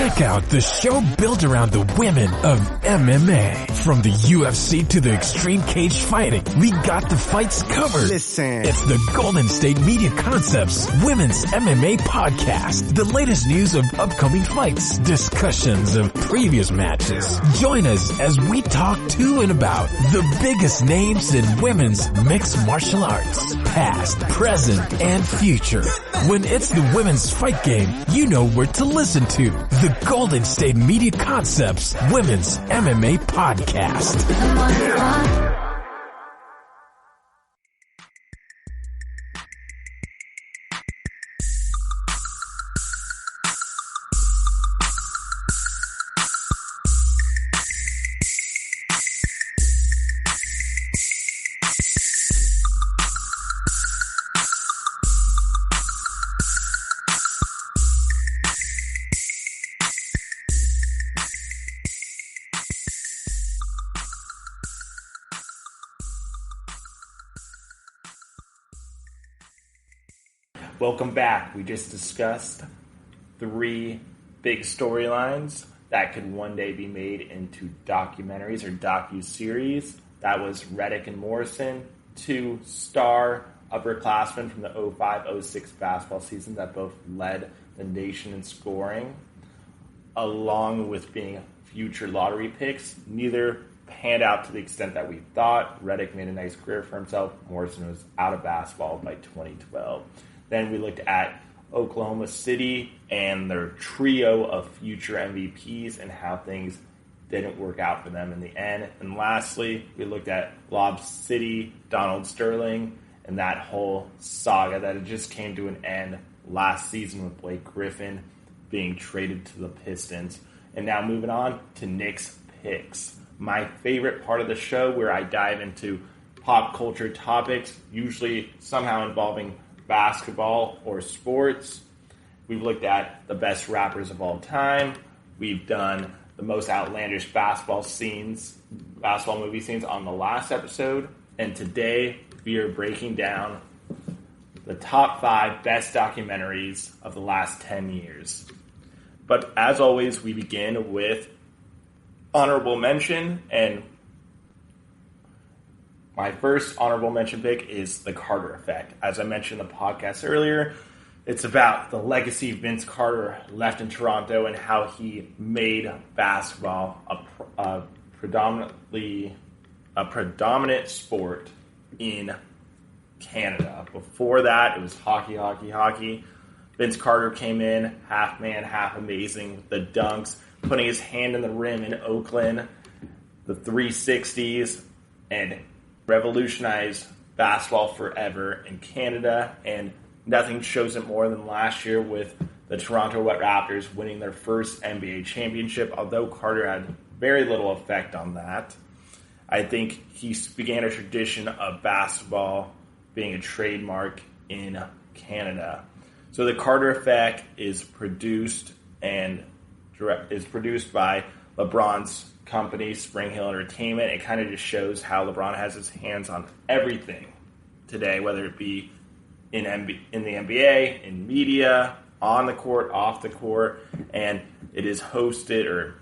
Check out the show built around the women of MMA. From the UFC to the extreme cage fighting, we got the fights covered. Listen. It's the Golden State Media Concepts Women's MMA Podcast. The latest news of upcoming fights, discussions of previous matches. Join us as we talk to and about the biggest names in women's mixed martial arts, past, present, and future. When it's the women's fight game, you know where to listen to. The Golden State Media Concepts Women's MMA Podcast. Welcome back. We just discussed 3 big storylines that could one day be made into documentaries or docu-series. That was Reddick and Morrison, 2 star upperclassmen from the 05-06 basketball season that both led the nation in scoring, along with being future lottery picks. Neither panned out to the extent that we thought. Reddick made a nice career for himself. Morrison was out of basketball by 2012. Then we looked at Oklahoma City and their trio of future MVPs and how things didn't work out for them in the end. And lastly, we looked at Lob City, Donald Sterling, and that whole saga that it just came to an end last season with Blake Griffin being traded to the Pistons. And now moving on to Nick's Picks, my favorite part of the show where I dive into pop culture topics, usually somehow involving basketball or sports. We've looked at the best rappers of all time. We've done the most outlandish basketball movie scenes on the last episode. And today we are breaking down the top 5 best documentaries of the last 10 years. But as always, we begin with honorable mention, and my first honorable mention pick is The Carter Effect. As I mentioned in the podcast earlier, it's about the legacy Vince Carter left in Toronto and how he made basketball a predominant sport in Canada. Before that, it was hockey. Vince Carter came in, half man, half amazing, with the dunks, putting his hand in the rim in Oakland, the 360s, and revolutionized basketball forever in Canada, and nothing shows it more than last year with the Toronto Raptors winning their first NBA championship, although Carter had very little effect on that. I think he began a tradition of basketball being a trademark in Canada. So the Carter Effect is produced by LeBron's company, Spring Hill Entertainment. It kind of just shows how LeBron has his hands on everything today, whether it be in the NBA, in media, on the court, off the court, and it is hosted or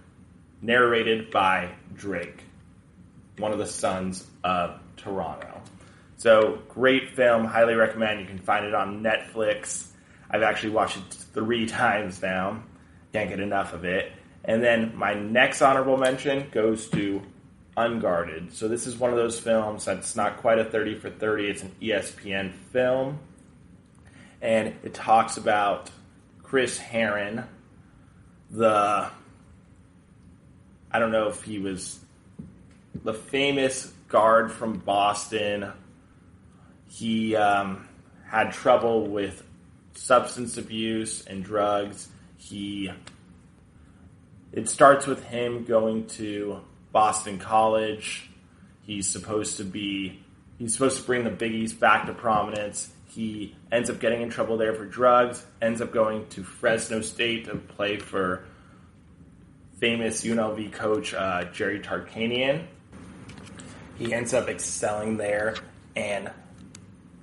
narrated by Drake, one of the sons of Toronto. So great film, highly recommend. You can find it on Netflix. I've actually watched it 3 times now. Can't get enough of it. And then my next honorable mention goes to Unguarded. So this is one of those films that's not quite a 30 for 30. It's an ESPN film. And it talks about Chris Herron, I don't know if he was the famous guard from Boston. He had trouble with substance abuse and drugs. It starts with him going to Boston College. He's supposed to bring the Big East back to prominence. He ends up getting in trouble there for drugs, ends up going to Fresno State to play for famous UNLV coach Jerry Tarkanian. He ends up excelling there and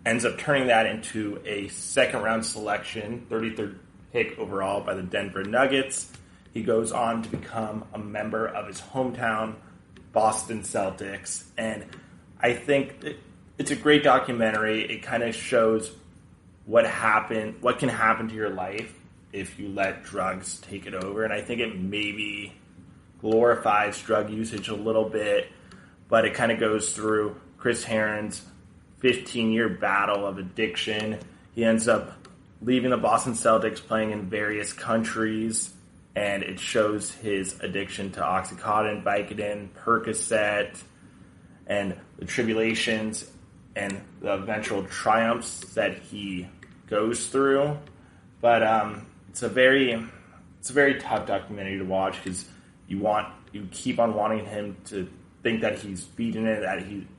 ends up turning that into a second-round selection, 33rd pick overall by the Denver Nuggets. he goes on to become a member of his hometown Boston Celtics. And I think it's a great documentary. It kind of shows what can happen to your life if you let drugs take it over. And I think it maybe glorifies drug usage a little bit, but it kind of goes through Chris Herron's 15-year battle of addiction. He ends up leaving the Boston Celtics, playing in various countries, and it shows his addiction to Oxycontin, Vicodin, Percocet, and the tribulations and the eventual triumphs that he goes through. But it's a very tough documentary to watch because you keep on wanting him to think that he's beaten it,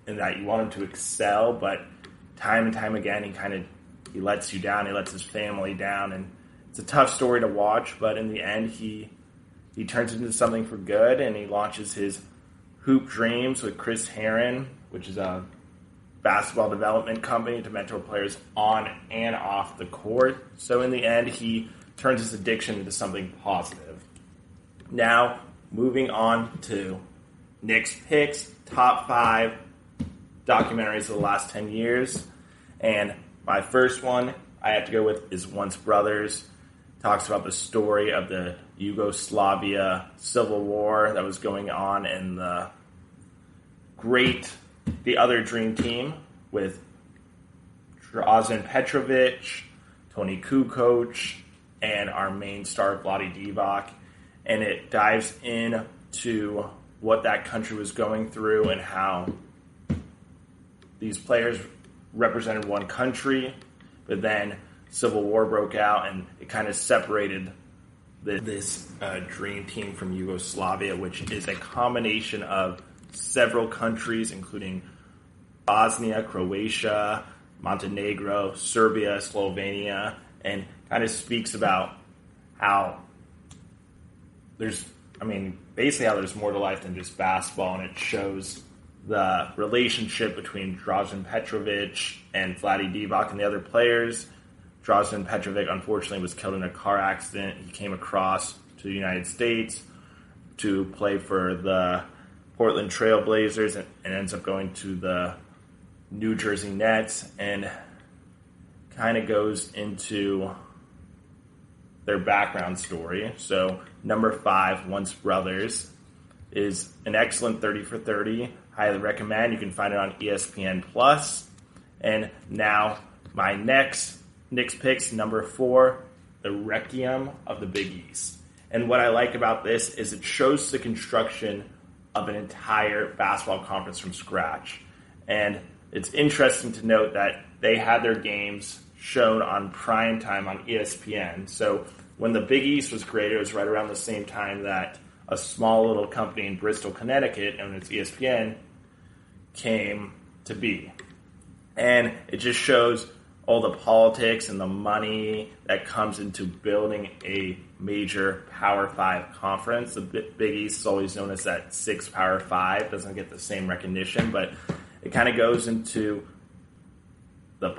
and that you want him to excel, but time and time again he lets you down, he lets his family down, and it's a tough story to watch, but in the end he turns into something for good, and he launches his Hoop Dreams with Chris Herron, which is a basketball development company to mentor players on and off the court. So in the end, he turns his addiction into something positive. Now, moving on to Nick's picks, top 5 documentaries of the last 10 years. And my first one I have to go with is Once Brothers. Talks about the story of the Yugoslavia Civil War that was going on in the other dream team with Drazen Petrovic, Tony Kukoc, and our main star Vlade Divac. And it dives into what that country was going through and how these players represented one country, but then Civil War broke out and it kind of separated this dream team from Yugoslavia, which is a combination of several countries, including Bosnia, Croatia, Montenegro, Serbia, Slovenia, and kind of speaks about how there's more to life than just basketball, and it shows the relationship between Drazen Petrovic and Vlade Divac and the other players. Drazen Petrovic, unfortunately, was killed in a car accident. He came across to the United States to play for the Portland Trail Blazers and ends up going to the New Jersey Nets, and kind of goes into their background story. So number 5, Once Brothers, is an excellent 30 for 30. Highly recommend. You can find it on ESPN+. And now my Knicks picks, number 4, the Requiem of the Big East. And what I like about this is it shows the construction of an entire basketball conference from scratch. And it's interesting to note that they had their games shown on prime time on ESPN. So when the Big East was created, it was right around the same time that a small little company in Bristol, Connecticut, known as ESPN, came to be. And it just shows all the politics and the money that comes into building a major Power 5 conference. The Big East is always known as that 6 Power 5. Doesn't get the same recognition, but it kind of goes into the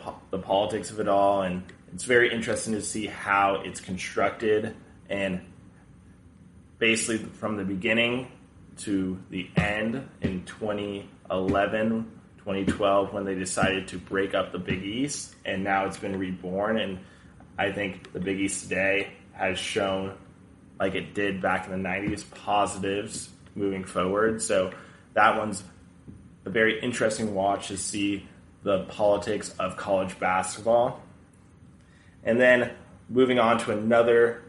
politics of it all, and it's very interesting to see how it's constructed, and basically from the beginning to the end in 2011, 2012, when they decided to break up the Big East, and now it's been reborn. And I think the Big East today has shown, like it did back in the 90s, positives moving forward. So that one's a very interesting watch to see the politics of college basketball. And then moving on to another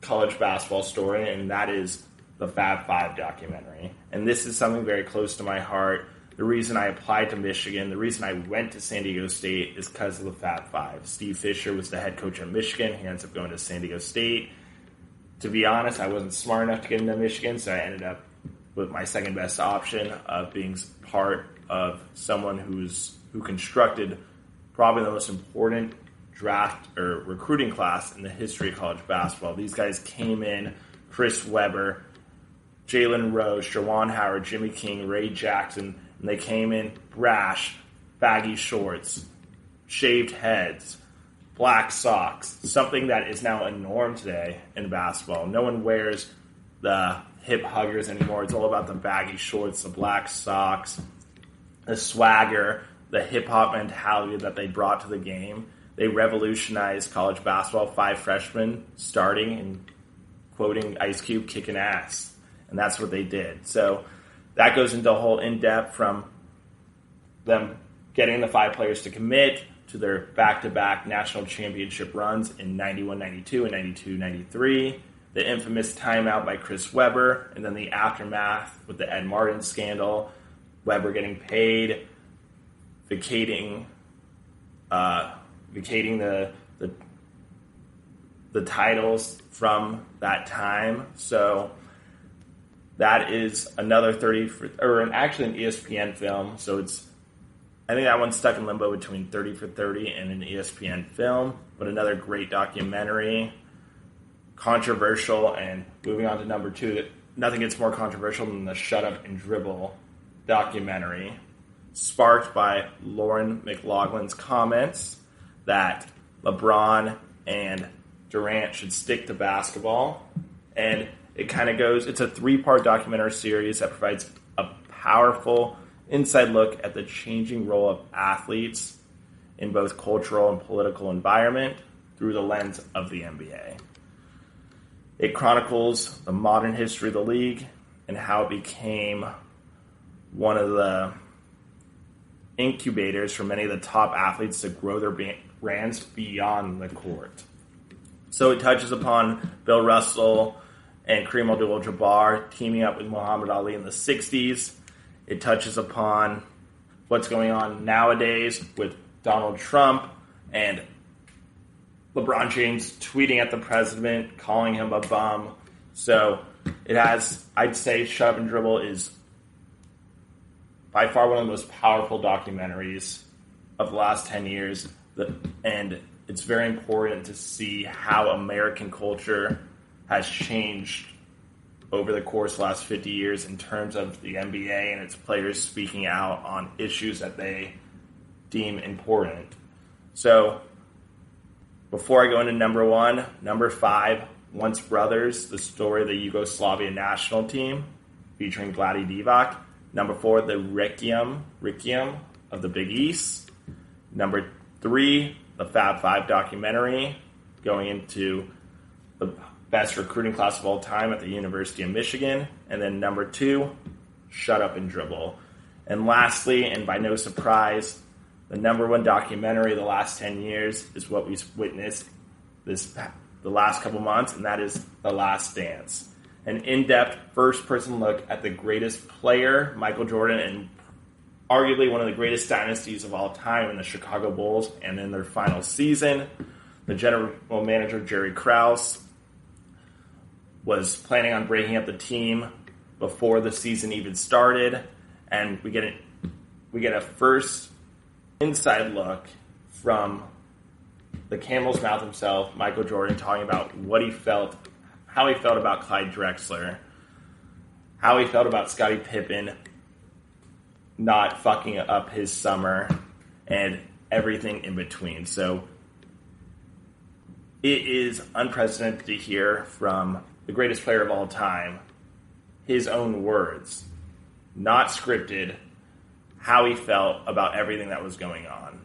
college basketball story, and that is the Fab Five documentary. And this is something very close to my heart. The reason I applied to Michigan, the reason I went to San Diego State is because of the Fab Five. Steve Fisher was the head coach at Michigan. He ends up going to San Diego State. To be honest, I wasn't smart enough to get into Michigan, so I ended up with my second best option of being part of someone who constructed probably the most important draft or recruiting class in the history of college basketball. These guys came in: Chris Webber, Jalen Rose, Jawan Howard, Jimmy King, Ray Jackson, and they came in brash, baggy shorts, shaved heads, black socks, something that is now a norm today in basketball. No one wears the hip huggers anymore. It's all about the baggy shorts, the black socks, the swagger, the hip-hop mentality that they brought to the game. They revolutionized college basketball. 5 freshmen starting and quoting Ice Cube, kicking ass. And that's what they did. So that goes into a whole in-depth from them getting the 5 players to commit to their back-to-back national championship runs in 91-92 and 92-93, the infamous timeout by Chris Webber, and then the aftermath with the Ed Martin scandal, Webber getting paid, vacating the titles from that time. So that is another an ESPN film. So I think that one's stuck in limbo between 30 for 30 and an ESPN film, but another great documentary, controversial. And moving on to number 2, nothing gets more controversial than the Shut Up and Dribble documentary, sparked by Lauren McLaughlin's comments that LeBron and Durant should stick to basketball. And it kind of goes, it's a 3-part documentary series that provides a powerful inside look at the changing role of athletes in both cultural and political environment through the lens of the NBA. It chronicles the modern history of the league and how it became one of the incubators for many of the top athletes to grow their brands beyond the court. So it touches upon Bill Russell and Kareem Abdul-Jabbar teaming up with Muhammad Ali in the 60s. It touches upon what's going on nowadays with Donald Trump and LeBron James tweeting at the president, calling him a bum. So it has, I'd say Shut Up and Dribble is by far one of the most powerful documentaries of the last 10 years. And it's very important to see how American culture has changed over the course of the last 50 years in terms of the NBA and its players speaking out on issues that they deem important. So before I go into number 1, number 5, Once Brothers, the story of the Yugoslavia national team featuring Vlade Divac. Number 4, the Requiem of the Big East. Number 3, the Fab Five documentary going into the best recruiting class of all time at the University of Michigan. And then number 2, Shut Up and Dribble. And lastly, and by no surprise, the number 1 documentary of the last 10 years is what we've witnessed the last couple months, and that is The Last Dance. An in-depth first-person look at the greatest player, Michael Jordan, and arguably one of the greatest dynasties of all time in the Chicago Bulls and in their final season. The general manager, Jerry Krause, was planning on breaking up the team before the season even started, and we get a first inside look from the camel's mouth himself, Michael Jordan, talking about what he felt, how he felt about Clyde Drexler, how he felt about Scottie Pippen not fucking up his summer, and everything in between. So it is unprecedented to hear from the greatest player of all time, his own words, not scripted, how he felt about everything that was going on.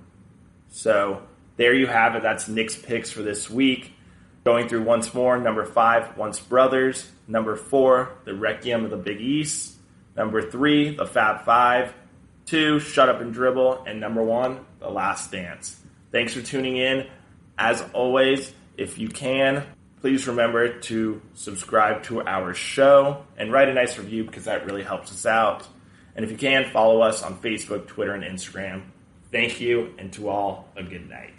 So there you have it. That's Nick's picks for this week. Going through once more, number 5, Once Brothers. Number 4, the Requiem of the Big East. Number 3, the Fab Five. 2, Shut Up and Dribble. And number 1, The Last Dance. Thanks for tuning in. As always, if you can, please remember to subscribe to our show and write a nice review because that really helps us out. And if you can, follow us on Facebook, Twitter, and Instagram. Thank you, and to all, a good night.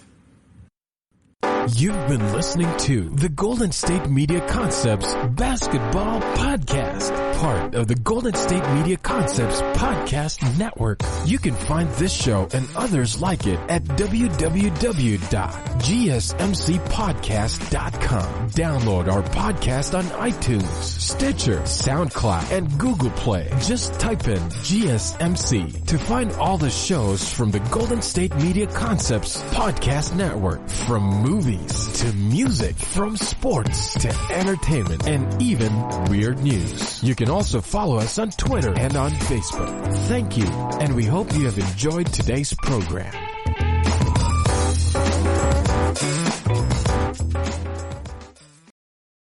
You've been listening to the Golden State Media Concepts Basketball Podcast. part of the Golden State Media Concepts Podcast Network. You can find this show and others like it at www.gsmcpodcast.com. Download our podcast on iTunes, Stitcher, Soundcloud, and Google Play. Just type in GSMC to find all the shows from the Golden State Media Concepts Podcast Network. From movies to music, from sports to entertainment, and even weird news. You can also follow us on Twitter and on Facebook. Thank you, and we hope you have enjoyed today's program.